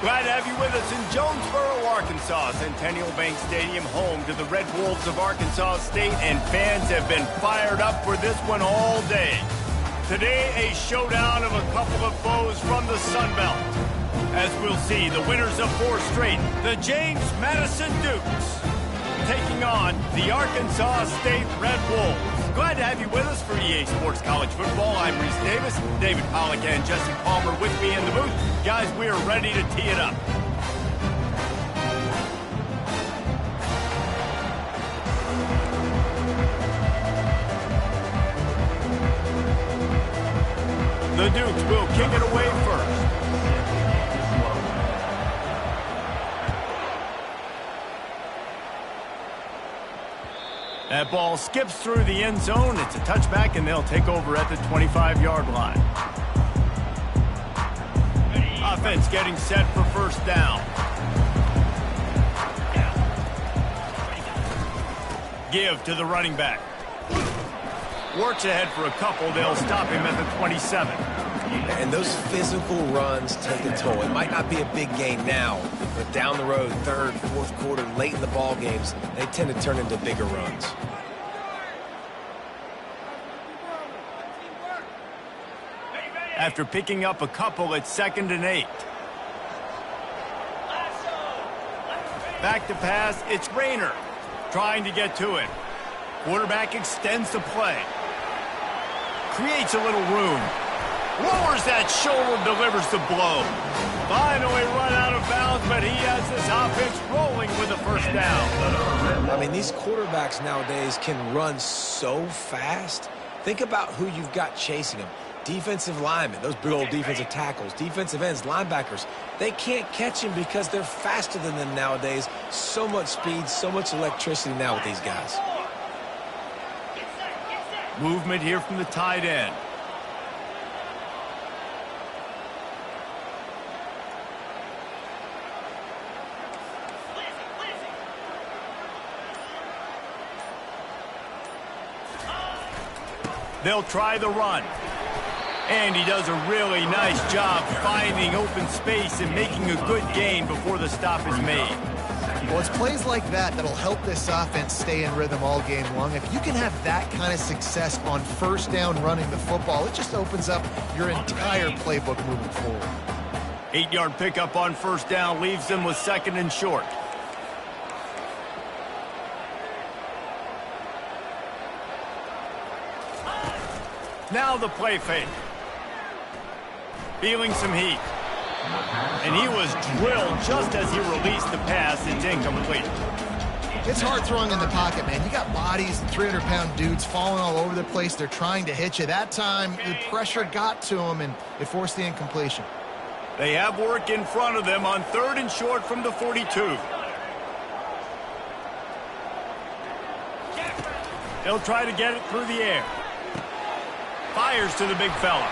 Glad to have you with us in Jonesboro, Arkansas. Centennial Bank Stadium, home to the Red Wolves of Arkansas State, and fans have been fired up for this one all day. Today, a showdown of a couple of foes from the Sun Belt. As we'll see, the winners of 4 straight, the James Madison Dukes, taking on the Arkansas State Red Wolves. Glad to have you with us for EA Sports College Football. I'm Reese Davis, David Pollack and Jesse Palmer with me in the booth. Guys, we are ready to tee it up. The Dukes will kick it away first. That ball skips through the end zone. It's a touchback, and they'll take over at the 25-yard line. Offense getting set for first down. Give to the running back. Works ahead for a couple. They'll stop him at the 27. And those physical runs take a toll. It might not be a big gain now, but down the road, third, fourth quarter, late in the ball games, they tend to turn into bigger runs. After picking up a couple, it's 2nd and 8. Back to pass, it's Rayner trying to get to it. Quarterback extends the play. Creates a little room. Lowers that shoulder, delivers the blow. Finally run out of bounds, but he has this offense rolling with a first down. I mean, these quarterbacks nowadays can run so fast. Think about who you've got chasing them. Defensive linemen, those big old defensive tackles, defensive ends, linebackers. They can't catch him because they're faster than them nowadays. So much speed, so much electricity now with these guys. Movement here from the tight end. They'll try the run. And he does a really nice job finding open space and making a good gain before the stop is made. Well, it's plays like that that'll help this offense stay in rhythm all game long. If you can have that kind of success on first down running the football, it just opens up your entire playbook moving forward. 8-yard pickup on first down leaves them with 2nd and short. Now the play fake. Feeling some heat. And he was drilled just as he released the pass. It's incomplete. It's hard throwing in the pocket, man. You got bodies and 300-pound dudes falling all over the place. They're trying to hit you. That time, the pressure got to him, and it forced the incompletion. They have work in front of them on 3rd and short from the 42. They'll try to get it through the air. Fires to the big fella.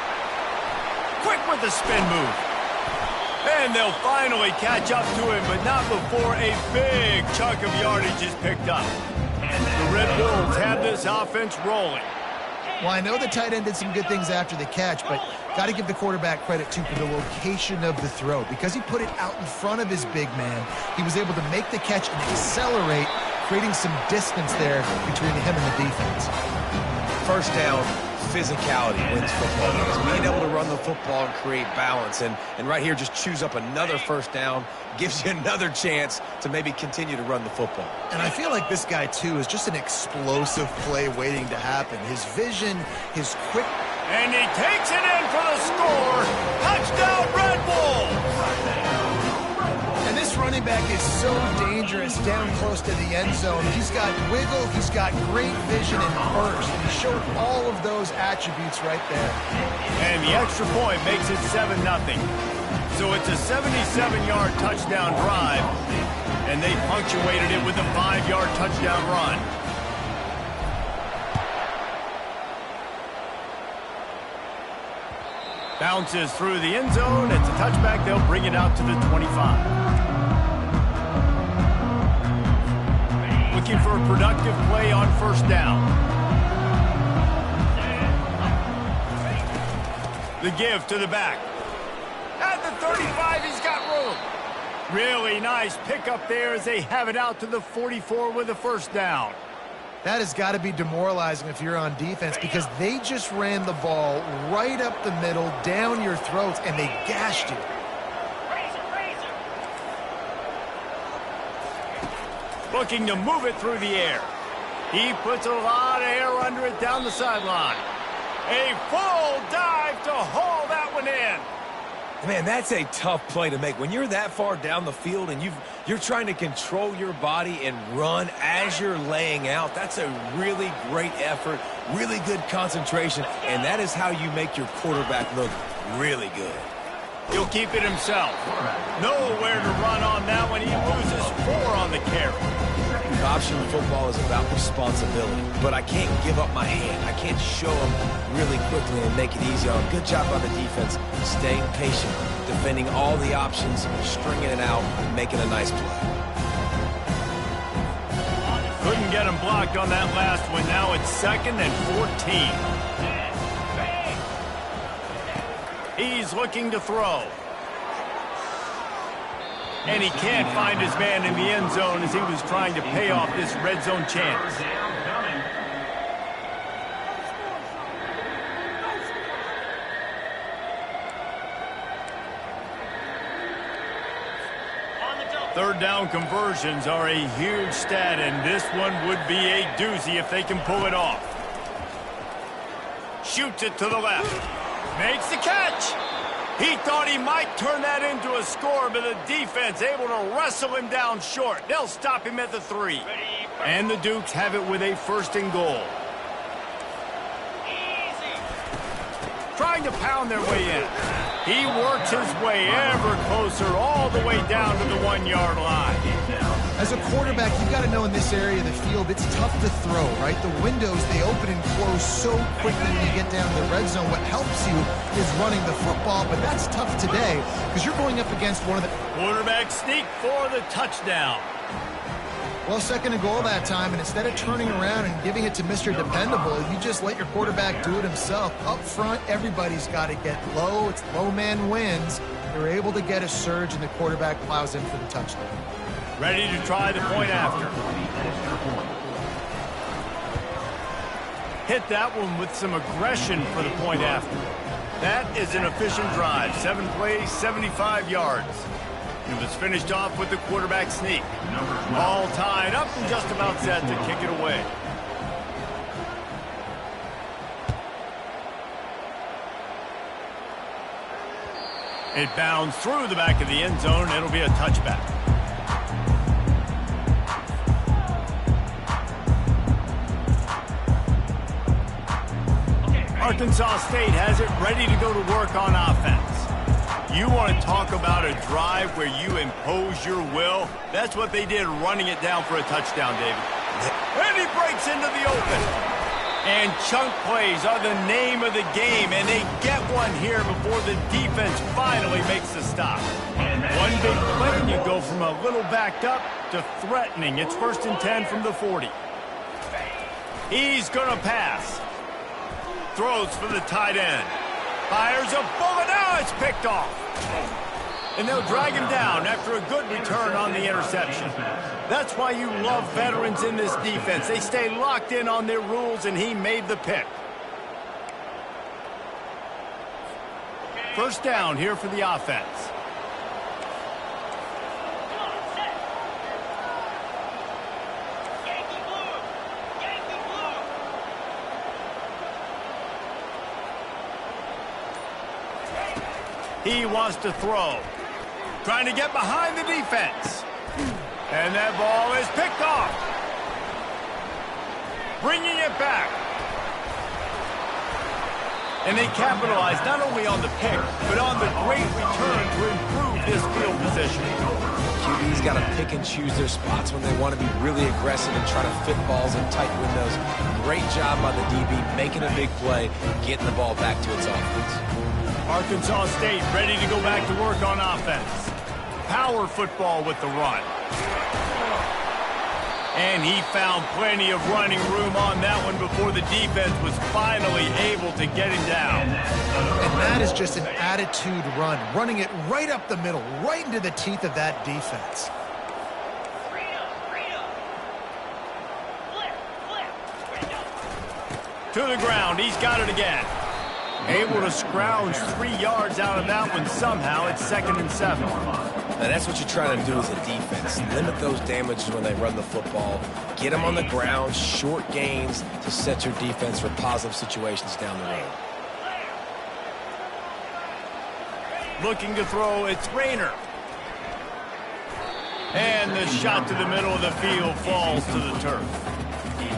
Quick with the spin move. And they'll finally catch up to him, but not before a big chunk of yardage is picked up. The Red Wolves have this offense rolling. Well, I know the tight end did some good things after the catch, but got to give the quarterback credit, too, for the location of the throw. Because he put it out in front of his big man, he was able to make the catch and accelerate, creating some distance there between him and the defense. First down, physicality wins football games. Being able to run the football and create balance. And right here, just choose up another first down, gives you another chance to maybe continue to run the football. And I feel like this guy, too, is just an explosive play waiting to happen. His vision, his quick... And he takes it in for the score. Touchdown, Red Wolves! And this running back is so dangerous down close to the end zone. He's got wiggle, he's got great vision and burst. And he showed all of those attributes right there. And the extra point makes it 7-0. So it's a 77-yard touchdown drive, and they punctuated it with a 5-yard touchdown run. Bounces through the end zone. It's a touchback. They'll bring it out to the 25. Looking for a productive play on first down. The give to the back. At the 35, he's got room. Really nice pickup there as they have it out to the 44 with a first down. That has got to be demoralizing if you're on defense because they just ran the ball right up the middle, down your throats, and they gashed you. Looking to move it through the air. He puts a lot of air under it down the sideline. A full dive to haul that one in. Man, that's a tough play to make. When you're that far down the field and you're trying to control your body and run as you're laying out, that's a really great effort, really good concentration, and that is how you make your quarterback look really good. He'll keep it himself. Nowhere to run on that one. He loses 4 on the carry. Option football is about responsibility, but I can't give up my hand. I can't show them really quickly and make it easy on them. Good job by the defense, staying patient, defending all the options, stringing it out, and making a nice play. Couldn't get him blocked on that last one. Now it's 2nd and 14. He's looking to throw. And he can't find his man in the end zone as he was trying to pay off this red zone chance. Third down conversions are a huge stat, and this one would be a doozy if they can pull it off. Shoots it to the left. Makes the catch. He thought he might turn that into a score, but the defense able to wrestle him down short. They'll stop him at the 3. And the Dukes have it with a 1st and goal. Trying to pound their way in. He works his way ever closer all the way down to the 1-yard line. As a quarterback, you've got to know in this area of the field, it's tough to throw, right? The windows, they open and close so quickly when you get down to the red zone. What helps you is running the football, but that's tough today because you're going up against one of the... Quarterback sneak for the touchdown. Well, 2nd and goal that time, and instead of turning around and giving it to Mr. Dependable, you just let your quarterback do it himself. Up front, everybody's got to get low. It's low man wins. They're able to get a surge, and the quarterback plows in for the touchdown. Ready to try the point after. Hit that one with some aggression for the point after. That is an efficient drive. 7 plays, 75 yards. It was finished off with the quarterback sneak. All tied up and just about set to kick it away. It bounds through the back of the end zone. It'll be a touchback. Arkansas State has it ready to go to work on offense. You want to talk about a drive where you impose your will? That's what they did running it down for a touchdown, David. And he breaks into the open. And chunk plays are the name of the game, and they get one here before the defense finally makes the stop. One big play, and you go from a little backed up to threatening. It's 1st and 10 from the 40. He's going to pass. Throws for the tight end. Fires a bullet. Now it's picked off. And they'll drag him down after a good return on the interception. That's why you love veterans in this defense. They stay locked in on their rules, and he made the pick. First down here for the offense. He wants to throw. Trying to get behind the defense. And that ball is picked off. Bringing it back. And they capitalize not only on the pick, but on the great return to improve this field position. QB's got to pick and choose their spots when they want to be really aggressive and try to fit balls in tight windows. Great job by the DB making a big play, getting the ball back to its offense. Arkansas State ready to go back to work on offense. Power football with the run. And he found plenty of running room on that one before the defense was finally able to get him down. And that is just an attitude run, running it right up the middle, right into the teeth of that defense. To the ground, he's got it again. Able to scrounge 3 yards out of that one somehow. It's 2nd and 7. Now that's what you're trying to do as a defense. Limit those damages when they run the football. Get them on the ground, short gains to set your defense for positive situations down the road. Looking to throw, it's Rayner. And the shot to the middle of the field falls to the turf.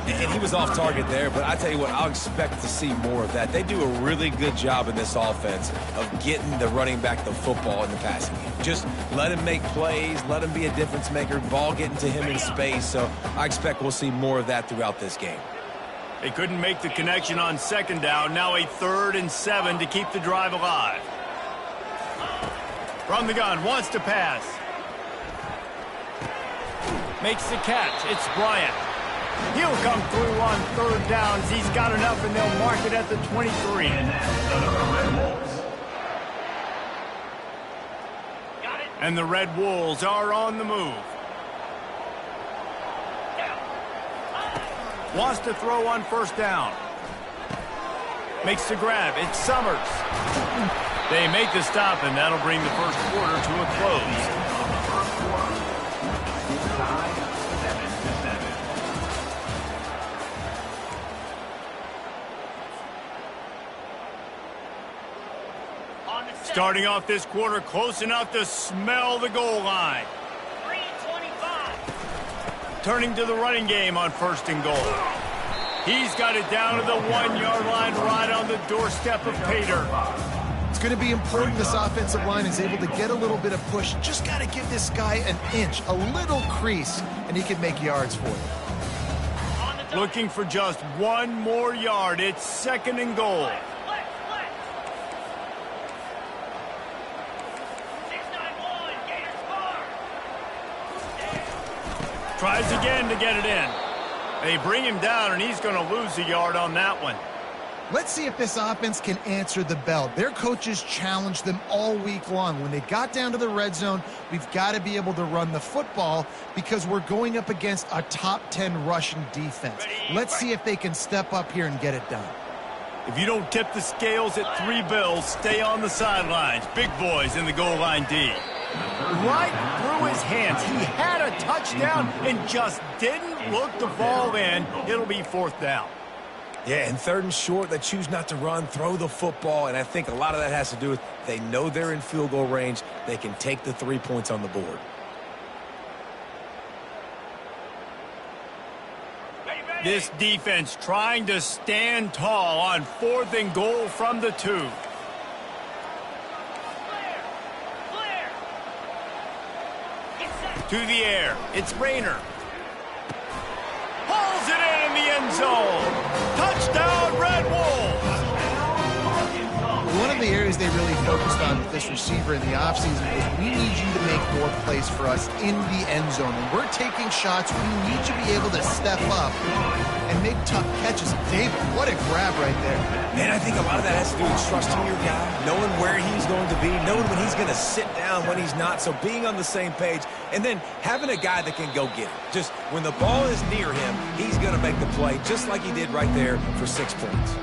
And he was off target there, but I tell you what, I'll expect to see more of that. They do a really good job in this offense of getting the running back the football in the passing game. Just let him make plays, let him be a difference maker, ball getting to him in space. So I expect we'll see more of that throughout this game. They couldn't make the connection on 2nd down. Now a 3rd and 7 to keep the drive alive. From the gun, wants to pass. Makes the catch. It's Bryant. He'll come through on 3rd downs. He's got enough, and they'll mark it at the 23. And the Red Wolves are on the move. Wants to throw on 1st down. Makes the grab. It's Summers. They make the stop, and that'll bring the first quarter to a close. Starting off this quarter close enough to smell the goal line. 3:25. Turning to the running game on 1st and goal. He's got it down to the 1-yard line right on the doorstep of Pater. It's going to be important this offensive line is able to get a little bit of push. Just got to give this guy an inch, a little crease, and he can make yards for you. Looking for just 1 more yard. It's 2nd and goal. Tries again to get it in. They bring him down, and he's going to lose a yard on that one. Let's see if this offense can answer the bell. Their coaches challenged them all week long. When they got down to the red zone, we've got to be able to run the football because we're going up against a top 10 rushing defense. Let's see if they can step up here and get it done. If you don't tip the scales at 3 bills, stay on the sidelines. Big boys in the goal line D. Right through his hands. He had a touchdown and just didn't look the ball in. It'll be 4th down. Yeah, and 3rd and short, they choose not to run, throw the football, and I think a lot of that has to do with they know they're in field goal range. They can take the 3 points on the board. This defense trying to stand tall on 4th and goal from the 2. To the air. It's Rayner. Hauls it in the end zone. Touchdown, Red Wolves. One of the areas they really focused on with this receiver in the offseason was we need you to make more plays for us in the end zone. When we're taking shots, we need you to be able to step up and make tough catches. David, what a grab right there. Man, I think a lot of that has to do with trusting your guy, knowing where he's going to be, knowing when he's going to sit down, when he's not, so being on the same page, and then having a guy that can go get it. Just when the ball is near him, he's going to make the play, just like he did right there for 6 points.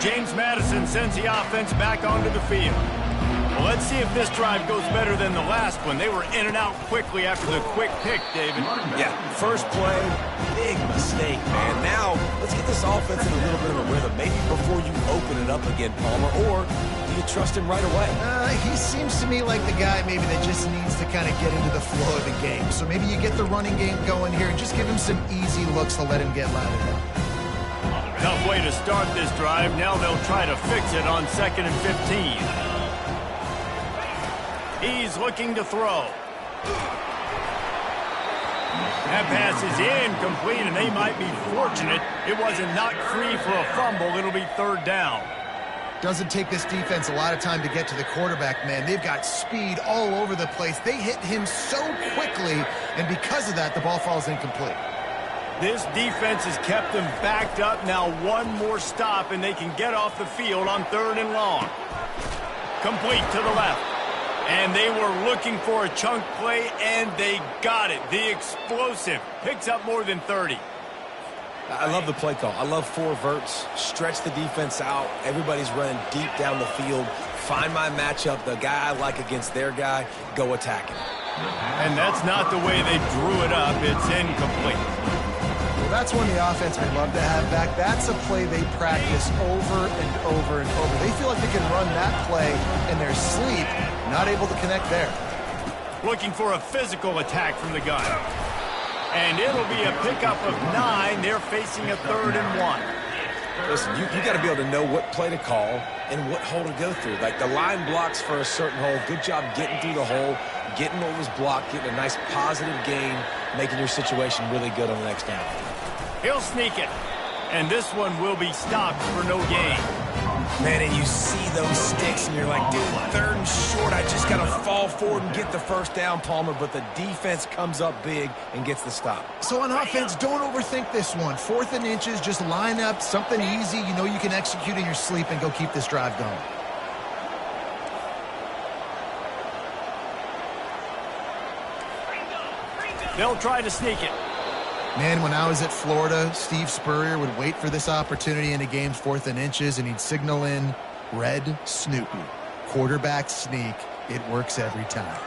James Madison sends the offense back onto the field. Well, let's see if this drive goes better than the last one. They were in and out quickly after the quick pick, David. Yeah, first play, big mistake, man. Now, let's get this offense in a little bit of a rhythm. Maybe before you open it up again, Palmer, or do you trust him right away? He seems to me like the guy maybe that just needs to kind of get into the flow of the game. So maybe you get the running game going here and just give him some easy looks to let him get lathered up. Tough way to start this drive. Now they'll try to fix it on 2nd and 15. He's looking to throw. That pass is incomplete, and they might be fortunate it wasn't knocked free for a fumble. It'll be 3rd down. Doesn't take this defense a lot of time to get to the quarterback, man. They've got speed all over the place. They hit him so quickly, and because of that, the ball falls incomplete. This defense has kept them backed up. Now one more stop, and they can get off the field on 3rd and long. Complete to the left. And they were looking for a chunk play, and they got it. The explosive picks up more than 30. I love the play call. I love 4 verts. Stretch the defense out. Everybody's running deep down the field. Find my matchup, the guy I like against their guy, go attack him. And that's not the way they drew it up. It's incomplete. Well, that's one the offense may love to have back. That's a play they practice over and over and over. They feel like they can run that play in their sleep, not able to connect there. Looking for a physical attack from the gun. And it'll be a pickup of 9. They're facing a 3rd and 1. Listen, you got to be able to know what play to call and what hole to go through. Like the line blocks for a certain hole. Good job getting through the hole, getting what was blocked, getting a nice positive gain, making your situation really good on the next down. He'll sneak it. And this one will be stopped for no gain. Man, and you see those sticks, and you're like, dude, 3rd and short. I just got to fall forward and get the first down, Palmer. But the defense comes up big and gets the stop. So on offense, don't overthink this one. 4th and inches, just line up something easy you know you can execute in your sleep and go keep this drive going. They'll try to sneak it. Man, when I was at Florida, Steve Spurrier would wait for this opportunity in a game's 4th and inches, and he'd signal in Red Snoopy. Quarterback sneak. It works every time.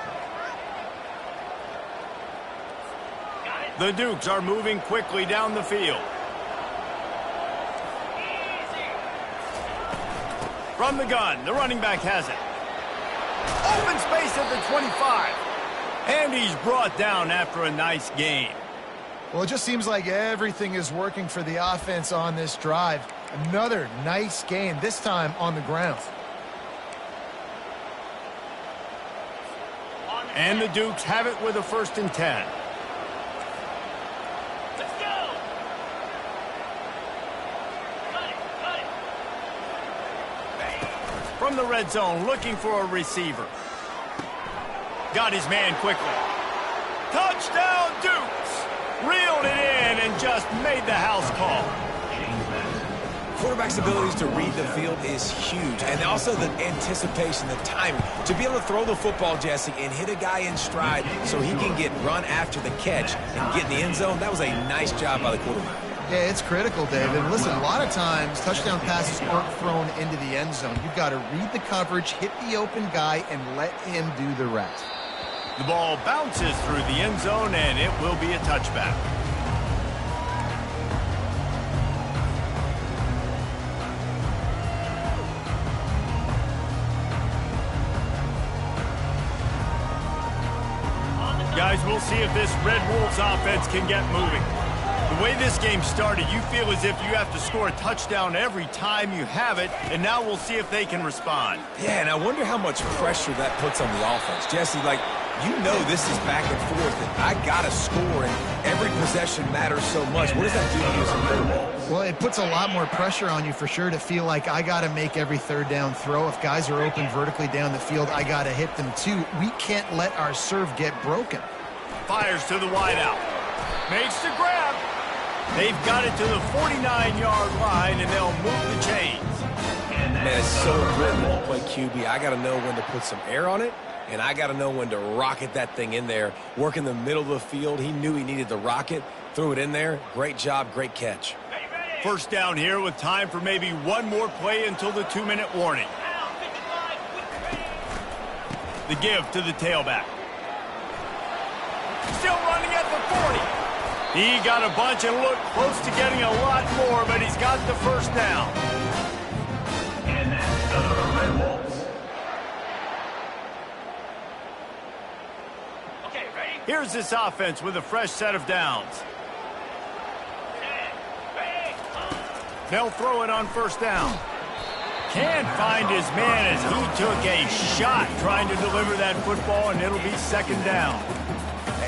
The Dukes are moving quickly down the field. From the gun, the running back has it. Open space at the 25. And he's brought down after a nice gain. Well, it just seems like everything is working for the offense on this drive. Another nice gain, this time on the ground. And the Dukes have it with a 1st and 10. Let's go! Cut it. From the red zone, looking for a receiver. Got his man quickly. Touchdown, Dukes! Reeled it in and just made the house call. Quarterback's abilities to read the field is huge. And also the anticipation, the timing. To be able to throw the football, Jesse, and hit a guy in stride so he can get run after the catch and get in the end zone, that was a nice job by the quarterback. Yeah, it's critical, David. And listen, a lot of times touchdown passes aren't thrown into the end zone. You've got to read the coverage, hit the open guy, and let him do the rest. The ball bounces through the end zone, and it will be a touchback. Guys, we'll see if this Red Wolves offense can get moving. The way this game started, you feel as if you have to score a touchdown every time you have it, and now we'll see if they can respond. Yeah, and I wonder how much pressure that puts on the offense. Jesse, like, you know this is back and forth, and I got to score, and every possession matters so much. What does that do to you as a quarterback? Well, it puts a lot more pressure on you for sure to feel like I got to make every 3rd down throw. If guys are open vertically down the field, I got to hit them too. We can't let our serve get broken. Fires to the wideout. Makes the grab. They've got it to the 49-yard line, and they'll move the chains. Man, it's so important when you play QB. I got to know when to put some air on it, and I got to know when to rocket that thing in there. Work in the middle of the field. He knew he needed the rocket. Threw it in there. Great job, great catch. 1st down here with time for maybe one more play until the 2-minute warning. The give to the tailback. Still running at the 40. He got a bunch and looked close to getting a lot more, but he's got the 1st down. And that's the Red Wolves. Okay, ready? Here's this offense with a fresh set of downs. They'll throw it on 1st down. Can't find his man as he took a shot trying to deliver that football, and it'll be 2nd down.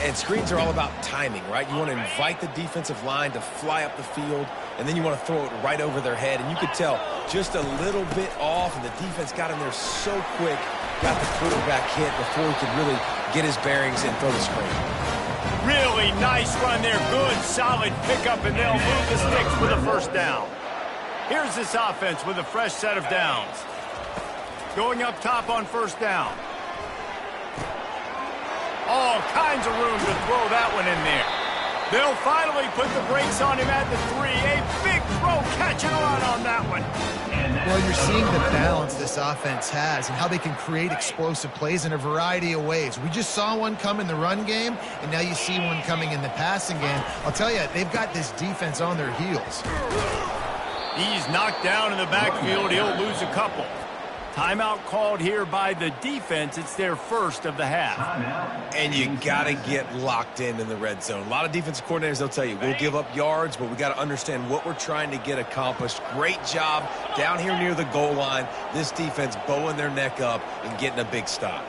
And screens are all about timing, right? You want to invite the defensive line to fly up the field, and then you want to throw it right over their head. And you could tell just a little bit off, and the defense got in there so quick, got the quarterback hit before he could really get his bearings and throw the screen. Really nice run there. Good, solid pickup, and they'll move the sticks with a first down. Here's this offense with a fresh set of downs. Going up top on first down. All kinds of room to throw that one in there. They'll finally put the brakes on him at the 3. A big throw, catch and run on that one. Well, you're seeing the balance this offense has and how they can create explosive plays in a variety of ways. We just saw one come in the run game, and now you see one coming in the passing game. I'll tell you, they've got this defense on their heels. He's knocked down in the backfield. He'll lose a couple. Timeout called here by the defense. It's their first of the half. And you got to get locked in the red zone. A lot of defensive coordinators, they'll tell you, we'll give up yards, but we got to understand what we're trying to get accomplished. Great job down here near the goal line. This defense bowing their neck up and getting a big stop.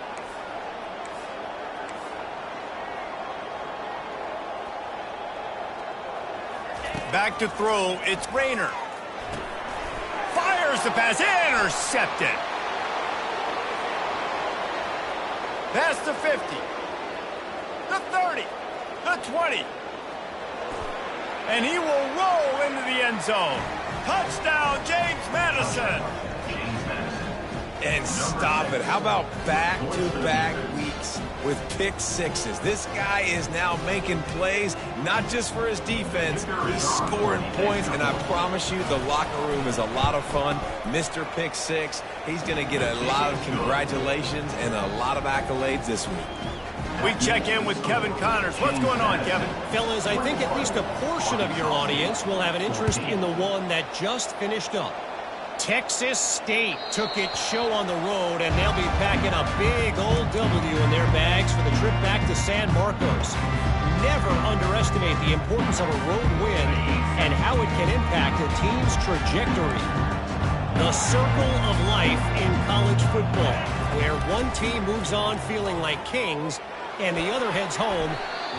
Back to throw. It's Rayner. Fires the pass. Intercepted. Past the 50, the 30, the 20. And he will roll into the end zone. Touchdown, James Madison. And stop it. How about back-to-back weeks with pick sixes? This guy is now making plays, not just for his defense. He's scoring points, and I promise you the locker room is a lot of fun. Mr. Pick Six, he's going to get a lot of congratulations and a lot of accolades this week. We check in with Kevin Connors. What's going on, Kevin? Fellas, I think at least a portion of your audience will have an interest in the one that just finished up. Texas State took its show on the road, and they'll be packing a big old W in their bags for the trip back to San Marcos. Never underestimate the importance of a road win and how it can impact a team's trajectory. The circle of life in college football, where one team moves on feeling like kings and the other heads home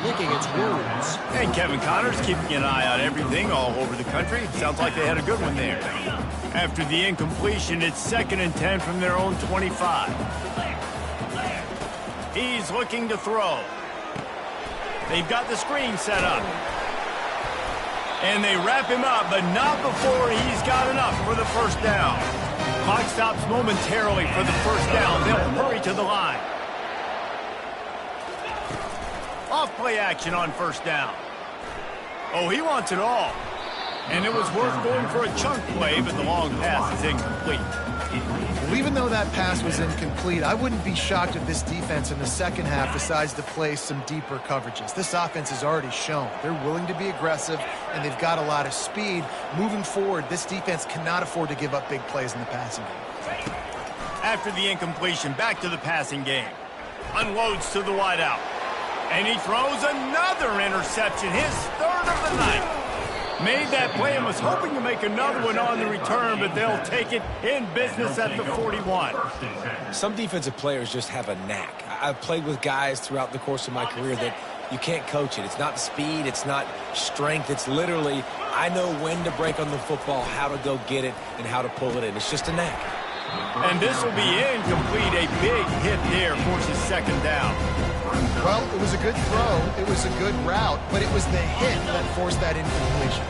licking its wounds. And Kevin Connors keeping an eye on everything all over the country. Sounds like they had a good one there. After the incompletion, it's 2nd and 10 from their own 25. He's looking to throw. They've got the screen set up. And they wrap him up, but not before he's got enough for the first down. Clock stops momentarily for the first down. They'll hurry to the line. Off play action on first down. Oh, he wants it all. And it was worth going for a chunk play, but the long pass is incomplete. Well, even though that pass was incomplete, I wouldn't be shocked if this defense in the second half decides to play some deeper coverages. This offense has already shown they're willing to be aggressive, and they've got a lot of speed. Moving forward, this defense cannot afford to give up big plays in the passing game. After the incompletion, back to the passing game. Unloads to the wideout. And he throws another interception, his 3rd of the night. Made that play and was hoping to make another one on the return, but they'll take it in business at the 41. Some defensive players just have a knack. I've played with guys throughout the course of my career that you can't coach it. It's not speed, it's not strength. It's literally, I know when to break on the football, how to go get it, and how to pull it in. It's just a knack. And this will be incomplete. A big hit there forces 2nd down. Well, it was a good throw, it was a good route, but it was the hit that forced that incompletion.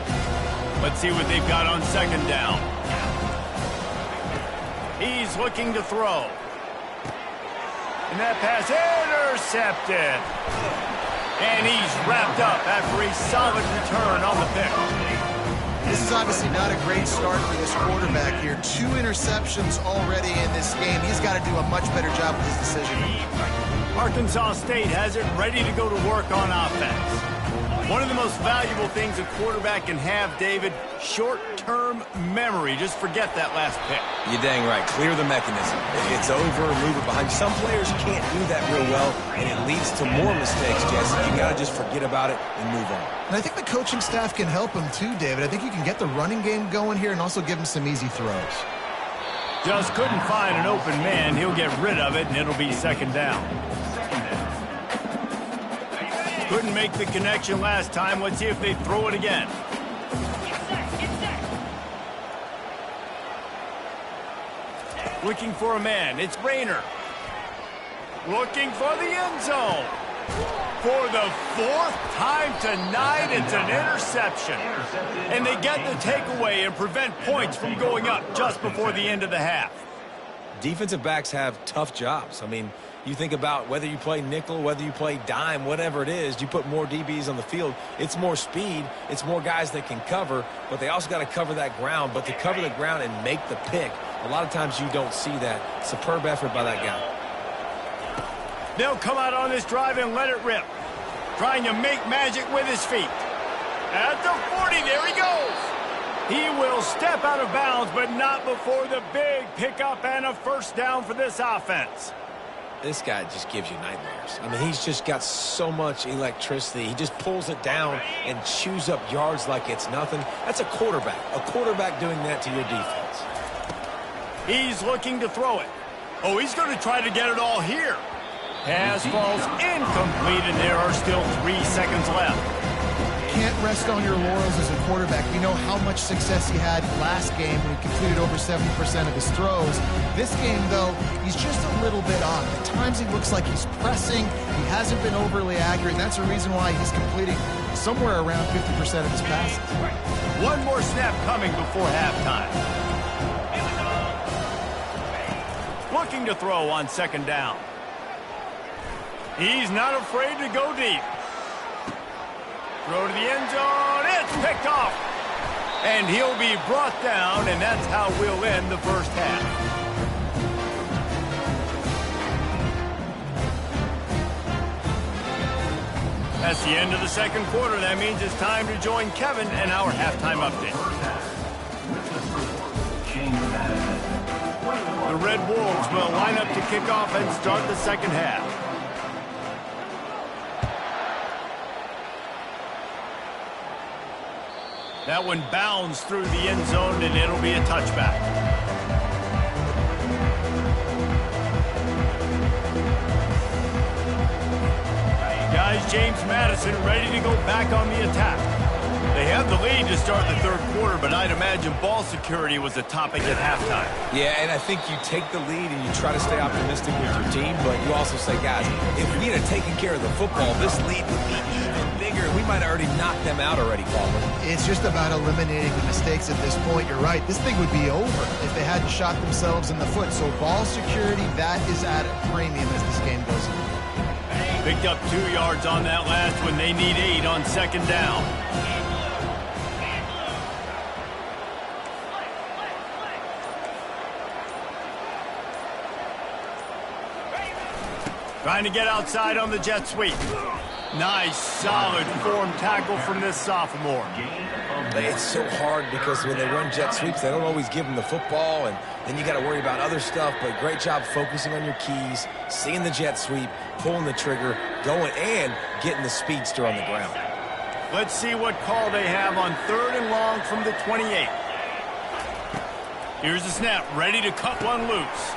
Let's see what they've got on 2nd down. He's looking to throw. And that pass intercepted. And he's wrapped up after a solid return on the pick. This is obviously not a great start for this quarterback here. 2 interceptions already in this game. He's got to do a much better job with his decision. Arkansas State has it ready to go to work on offense. One of the most valuable things a quarterback can have, David, short-term memory. Just forget that last pick. You're dang right. Clear the mechanism. It's over, move it behind. Some players can't do that real well, and it leads to more mistakes, Jesse. You got to just forget about it and move on. And I think the coaching staff can help him too, David. I think you can get the running game going here and also give him some easy throws. Just couldn't find an open man. He'll get rid of it, and it'll be 2nd down. Couldn't make the connection last time. Let's see if they throw it again. Looking for a man. It's Rayner. Looking for the end zone. For the fourth time tonight, it's an interception. And they get the takeaway and prevent points from going up just before the end of the half. Defensive backs have tough jobs. I mean, you think about whether you play nickel, whether you play dime, whatever it is, you put more DBs on the field. It's more speed. It's more guys that can cover, but they also got to cover that ground. But to cover the ground and make the pick, a lot of times you don't see that. Superb effort by that guy. They'll come out on this drive and let it rip. Trying to make magic with his feet. At the 40, there he goes. He will step out of bounds, but not before the big pickup and a first down for this offense. This guy just gives you nightmares. I mean, he's just got so much electricity. He just pulls it down and chews up yards like it's nothing. That's a quarterback. A quarterback doing that to your defense. He's looking to throw it. Oh, he's going to try to get it all here. Pass falls incomplete, and there are still 3 seconds left. Can't rest on your laurels as a quarterback. We know how much success he had last game when he completed over 70% of his throws. This game, though, he's just a little bit off. At times he looks like he's pressing. He hasn't been overly accurate. That's the reason why he's completing somewhere around 50% of his passes. One more snap coming before halftime. Looking to throw on second down. He's not afraid to go deep. Throw to the end zone. It's picked off. And he'll be brought down, and that's how we'll end the first half. That's the end of the second quarter. That means it's time to join Kevin and our halftime update. The Red Wolves will line up to kick off and start the second half. That one bounds through the end zone, and it'll be a touchback. Guys, James Madison ready to go back on the attack. They have the lead to start the third quarter, but I'd imagine ball security was a topic at halftime. Yeah, and I think you take the lead and you try to stay optimistic with your team, but you also say, guys, if we had taken care of the football, this lead would be even bigger. We might have already knocked them out already, Palmer. It's just about eliminating the mistakes at this point. You're right. This thing would be over if they hadn't shot themselves in the foot. So ball security, that is at a premium as this game goes on. Picked up 2 yards on that last one. They need 8 on second down. Trying to get outside on the jet sweep. Nice, solid form tackle from this sophomore. It's so hard because when they run jet sweeps, they don't always give them the football, and then you got to worry about other stuff. But great job focusing on your keys, seeing the jet sweep, pulling the trigger, going, and getting the speedster on the ground. Let's see what call they have on 3rd and long from the 28. Here's the snap, ready to cut one loose.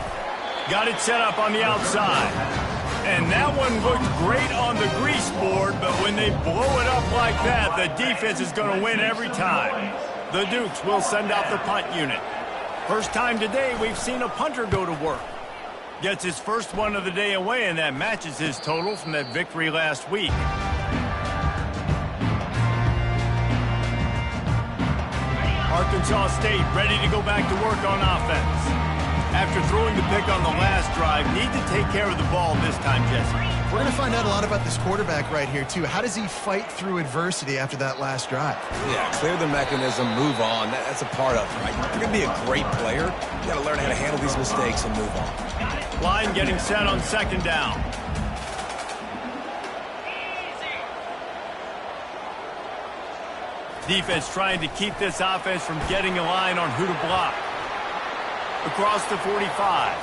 Got it set up on the outside. And that one looked great on the grease board, but when they blow it up like that, the defense is going to win every time. The Dukes will send out the punt unit. First time today we've seen a punter go to work. Gets his first one of the day away, and that matches his total from that victory last week. Arkansas State ready to go back to work on offense. After throwing the pick on the last drive, need to take care of the ball this time, Jesse. We're going to find out a lot about this quarterback right here, too. How does he fight through adversity after that last drive? Yeah, clear the mechanism, move on. That's a part of it, right? You're going to be a great player. You got to learn how to handle these mistakes and move on. Line getting set on second down. Defense trying to keep this offense from getting a line on who to block. Across the 45.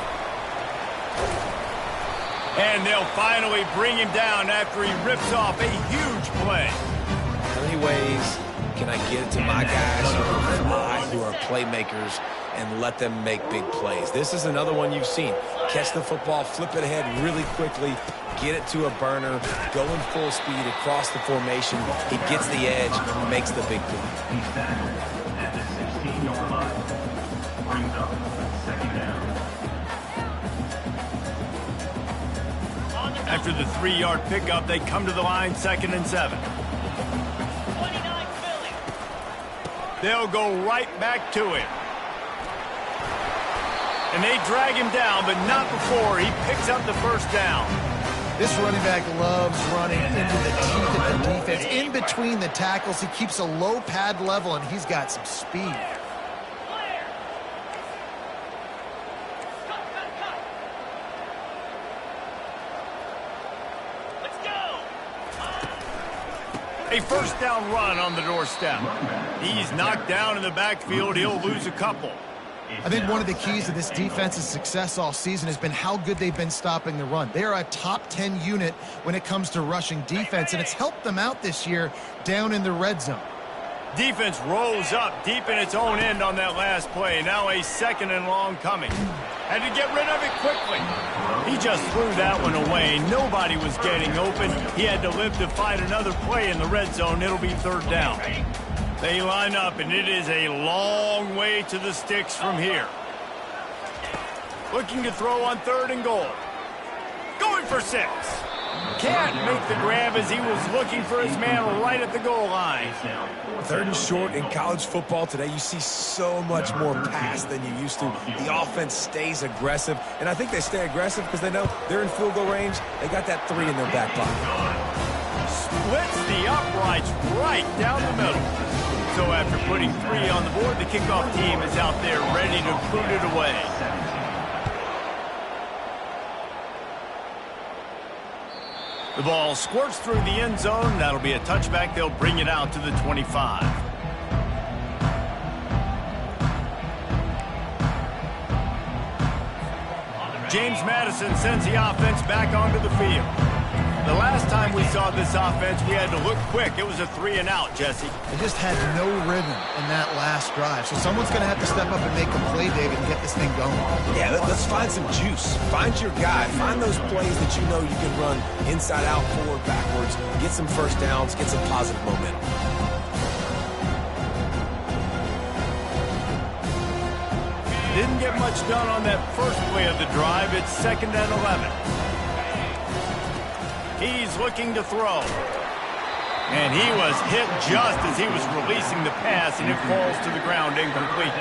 And they'll finally bring him down after he rips off a huge play. How many ways can I get it to my guys who are fly, who are playmakers, and let them make big plays? This is another one you've seen. Catch the football, flip it ahead really quickly, get it to a burner, go in full speed across the formation. He gets the edge, makes the big play. He stands at the 16-yard line. Brings up second down. On the After the 3-yard pickup, they come to the line 2nd and 7. They'll go right back to him. And they drag him down, but not before he picks up the first down. This running back loves running into the teeth of the defense. In between the tackles, he keeps a low pad level, and he's got some speed. A first down run on the doorstep. He's knocked down in the backfield. He'll lose a couple. I think one of the keys to this defense's success all season has been how good they've been stopping the run. They are a top 10 unit when it comes to rushing defense, and it's helped them out this year down in the red zone. Defense rolls up deep in its own end on that last play. Now a 2nd and long coming. Had to get rid of it quickly. He just threw that one away. Nobody was getting open. He had to live to find another play in the red zone. It'll be 3rd down. They line up, and it is a long way to the sticks from here. Looking to throw on 3rd and goal. Going for 6. Can't make the grab as he was looking for his man right at the goal line. 3rd and short in college football today. You see so much more pass than you used to. The offense stays aggressive, and I think they stay aggressive because they know they're in field goal range. They got that 3 in their back pocket. Splits the uprights right down the middle. So after putting 3 on the board, the kickoff team is out there ready to boot it away. The ball squirts through the end zone. That'll be a touchback. They'll bring it out to the 25. James Madison sends the offense back onto the field. The last time we saw this offense, we had to look quick. It was a 3-and-out, Jesse. They just had no rhythm in that last drive. So someone's going to have to step up and make a play, David, and get this thing going. Yeah, let's find some juice. Find your guy. Find those plays that you know you can run inside out, forward, backwards. Get some first downs. Get some positive momentum. Didn't get much done on that first play of the drive. It's 2nd and 11. He's looking to throw. And he was hit just as he was releasing the pass, and it falls to the ground incomplete.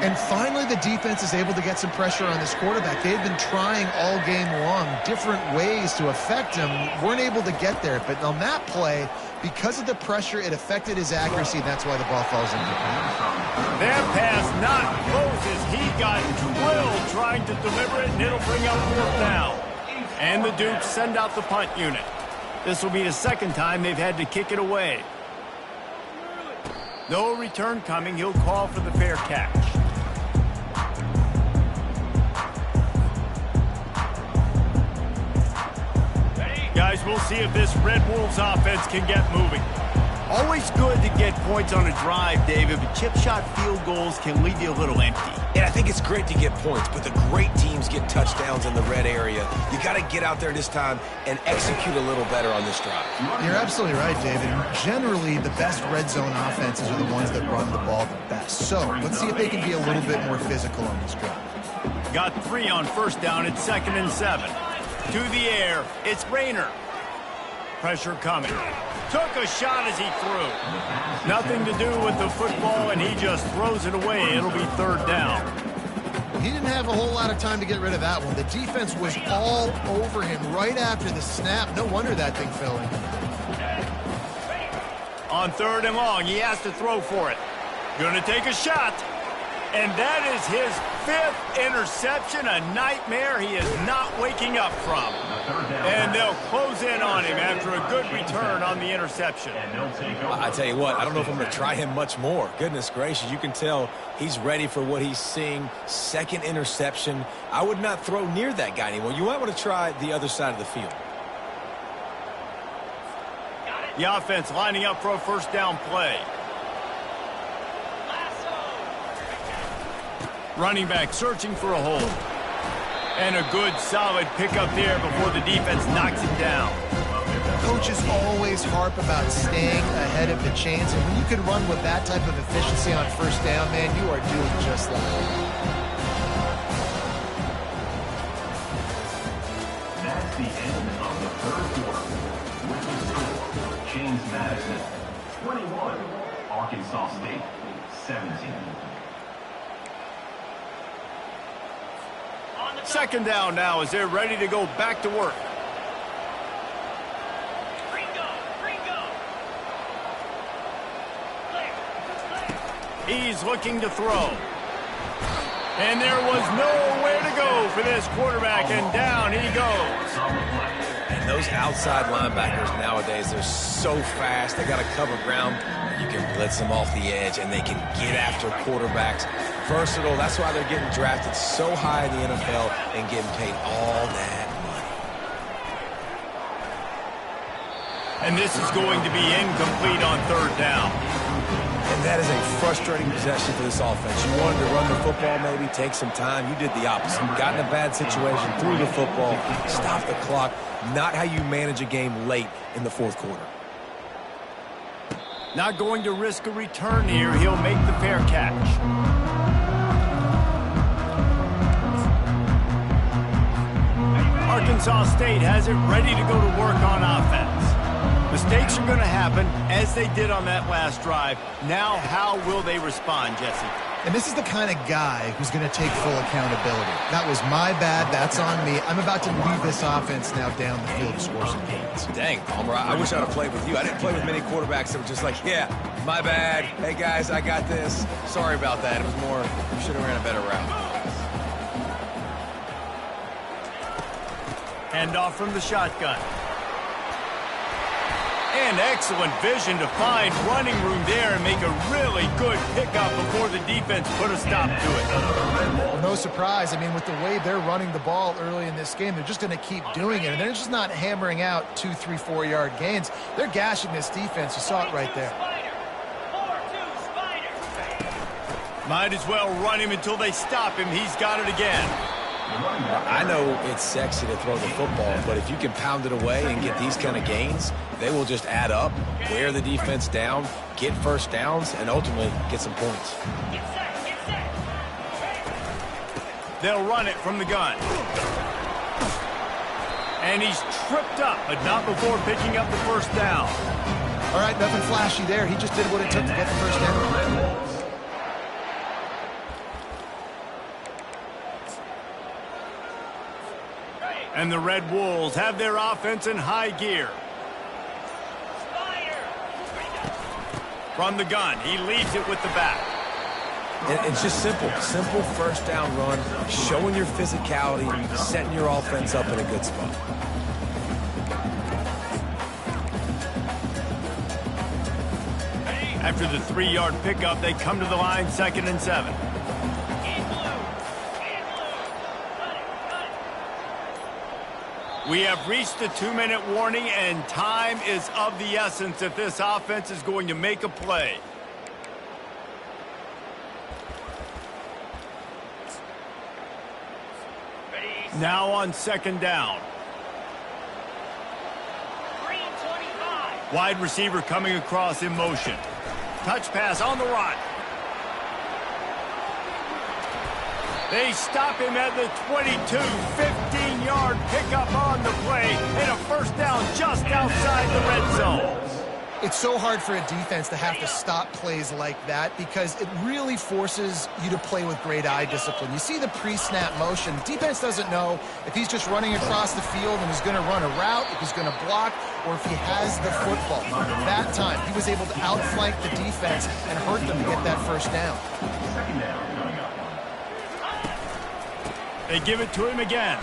And finally, the defense is able to get some pressure on this quarterback. They've been trying all game long different ways to affect him. Weren't able to get there. But on that play, because of the pressure, it affected his accuracy. That's why the ball falls into the pass. That pass not close as he got drilled trying to deliver it, and it'll bring up 4th down. And the Dukes send out the punt unit. This will be the 2nd time they've had to kick it away. No return coming. He'll call for the fair catch. Guys, we'll see if this Red Wolves offense can get moving. Always good to get points on a drive, David, but chip shot field goals can leave you a little empty. And I think it's great to get points, but the great teams get touchdowns in the red area. You got to get out there this time and execute a little better on this drive. You're absolutely right, David. Generally, the best red zone offenses are the ones that run the ball the best. So let's see if they can be a little bit more physical on this drive. Got 3 on first down. It's 2nd and 7. To the air. It's Rayner. Pressure coming. Took a shot as he threw. Nothing to do with the football, and he just throws it away. It'll be 3rd down. He didn't have a whole lot of time to get rid of that one. The defense was all over him right after the snap. No wonder that thing fell in. On 3rd and long, he has to throw for it. Gonna take a shot. And that is his 5th interception, a nightmare he is not waking up from. And they'll close in on him after a good return on the interception. I tell you what, I don't know if I'm going to try him much more. Goodness gracious, you can tell he's ready for what he's seeing. 2nd interception. I would not throw near that guy anymore. You might want to try the other side of the field. The offense lining up for a first down play. Running back searching for a hole. And a good, solid pickup there before the defense knocks him down. Coaches always harp about staying ahead of the chains, and when you can run with that type of efficiency on first down, man, you are doing just that. That's the end of the third quarter. With the score, James Madison, 21, Arkansas State, 17. Second down now as they're ready to go back to work. He's looking to throw. And there was nowhere to go for this quarterback, and down he goes. And those outside linebackers nowadays, they're so fast. They got to cover ground. You can blitz them off the edge, and they can get after quarterbacks. Versatile. That's why they're getting drafted so high in the NFL and getting paid all that money. And this is going to be incomplete on third down. And that is a frustrating possession for this offense. You wanted to run the football, maybe take some time. You did the opposite. You got in a bad situation, threw the football, stopped the clock. Not how you manage a game late in the fourth quarter. Not going to risk a return here. He'll make the fair catch. Arkansas State has it ready to go to work on offense. Mistakes are going to happen, as they did on that last drive. Now, how will they respond, Jesse? And this is the kind of guy who's going to take full accountability. That was my bad. That's on me. I'm about to lead this offense now down the field to score some points. Dang, Palmer, I wish I would have played with you. I didn't play with many quarterbacks that were just like, yeah, my bad. Hey, guys, I got this. Sorry about that. It was more, should have ran a better route. Handoff from the shotgun. And excellent vision to find running room there and make a really good pickup before the defense put a stop to it. Well, no surprise. I mean, with the way they're running the ball early in this game, they're just going to keep doing it. And they're just not hammering out 2, 3, 4-yard gains. They're gashing this defense. You saw it right there. Might as well run him until they stop him. He's got it again. I know it's sexy to throw the football, but if you can pound it away and get these kind of gains, they will just add up, wear the defense down, get first downs, and ultimately get some points. They'll run it from the gun. And he's tripped up, but not before picking up the first down. All right, nothing flashy there. He just did what it took to get the first down. And the Red Wolves have their offense in high gear. From the gun, he leads it with the back. It's just simple first down run, showing your physicality, setting your offense up in a good spot. After the 3-yard pickup, they come to the line, 2nd and 7. We have reached the 2-minute warning, and time is of the essence if this offense is going to make a play. Now on 2nd down. Wide receiver coming across in motion. Touch pass on the run. They stop him at the 22, 15-yard pickup on the play, and a first down just outside the red zone. It's so hard for a defense to have to stop plays like that because it really forces you to play with great eye discipline. You see the pre-snap motion. Defense doesn't know if he's just running across the field and he's going to run a route, if he's going to block, or if he has the football. That time, he was able to outflank the defense and hurt them to get that first down. They give it to him again.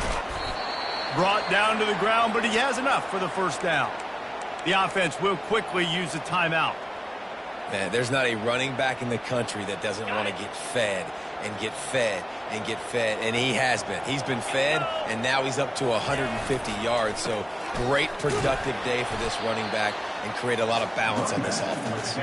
Brought down to the ground, but he has enough for the first down. The offense will quickly use a timeout. Man, there's not a running back in the country that doesn't want to get fed and get fed and get fed, and he has been. He's been fed, and now he's up to 150 yards, so great productive day for this running back and create a lot of balance on this offense.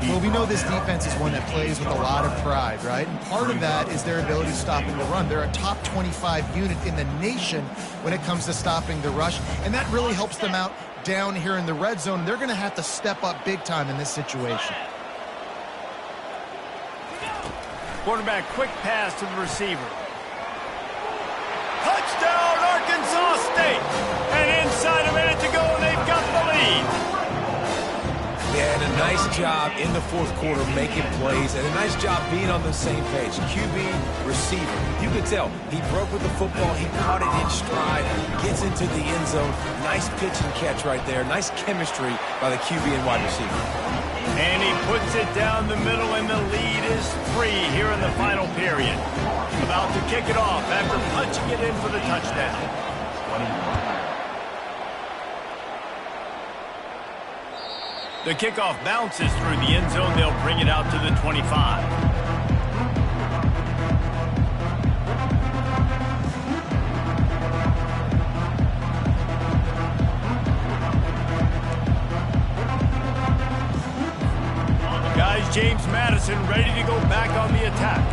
Well, we know this defense is one that plays with a lot of pride, right? And part of that is their ability to stop the run. They're a top 25 unit in the nation when it comes to stopping the rush, and that really helps them out down here in the red zone. They're going to have to step up big time in this situation. Quarterback quick pass to the receiver. Touchdown, Arkansas State! State. And inside a minute to go, and they've got the lead. Yeah, and a nice job in the fourth quarter making plays, and a nice job being on the same page. QB, receiver. You could tell he broke with the football. He caught it in stride, gets into the end zone. Nice pitch and catch right there. Nice chemistry by the QB and wide receiver. And he puts it down the middle, and the lead is 3 here in the final period. About to kick it off after punching it in for the touchdown. The kickoff bounces through the end zone. They'll bring it out to the 25. Guys, James Madison ready to go back on the attack.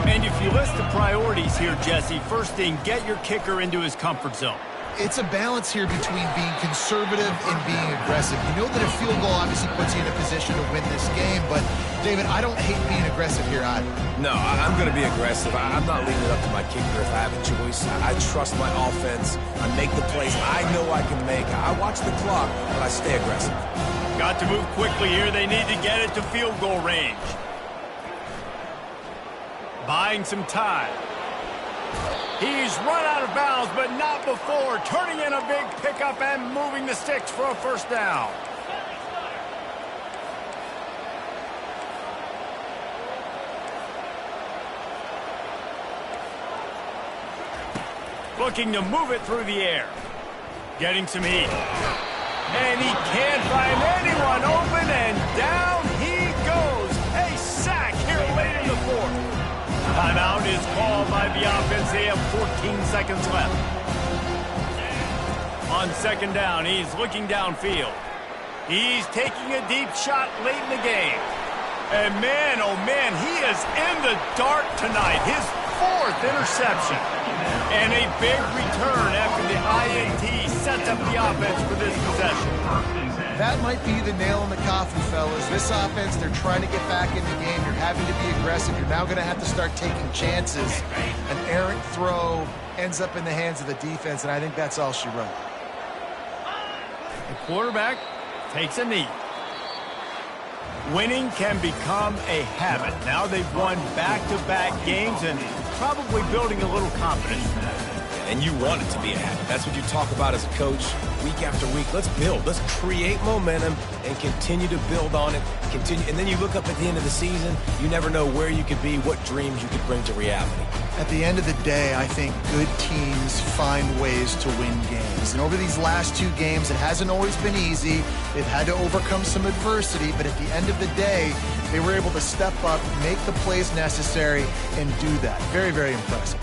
And if you list the priorities here, Jesse, first thing, get your kicker into his comfort zone. It's a balance here between being conservative and being aggressive. You know that a field goal obviously puts you in a position to win this game, but, David, I don't hate being aggressive here either. No, I'm going to be aggressive. I'm not leaving it up to my kicker if I have a choice. I trust my offense. I make the plays I know I can make. I watch the clock, but I stay aggressive. Got to move quickly here. They need to get it to field goal range. Buying some time. He's run out of bounds, but not before. Turning in a big pickup and moving the sticks for a first down. Looking to move it through the air. Getting some heat. And he can't find anyone open, and down he goes. A sack here late in the fourth. Timeout is called by the offense. They have 14 seconds left. On second down, he's looking downfield. He's taking a deep shot late in the game. And man, oh man, he is in the dark tonight. His 4th interception. And a big return after the INT sets up the offense for this possession. That might be the nail in the coffin, fellas. This offense, they're trying to get back in the game. You're having to be aggressive. You're now going to have to start taking chances. An errant throw ends up in the hands of the defense, and I think that's all she wrote. The quarterback takes a knee. Winning can become a habit. Now they've won back-to-back games and probably building a little confidence. And you want it to be a habit. That's what you talk about as a coach week after week. Let's build. Let's create momentum and continue to build on it. And then you look up at the end of the season, you never know where you could be, what dreams you could bring to reality. At the end of the day, I think good teams find ways to win games. And over these last 2 games, it hasn't always been easy. They've had to overcome some adversity, but at the end of the day, they were able to step up, make the plays necessary, and do that. Very, very impressive.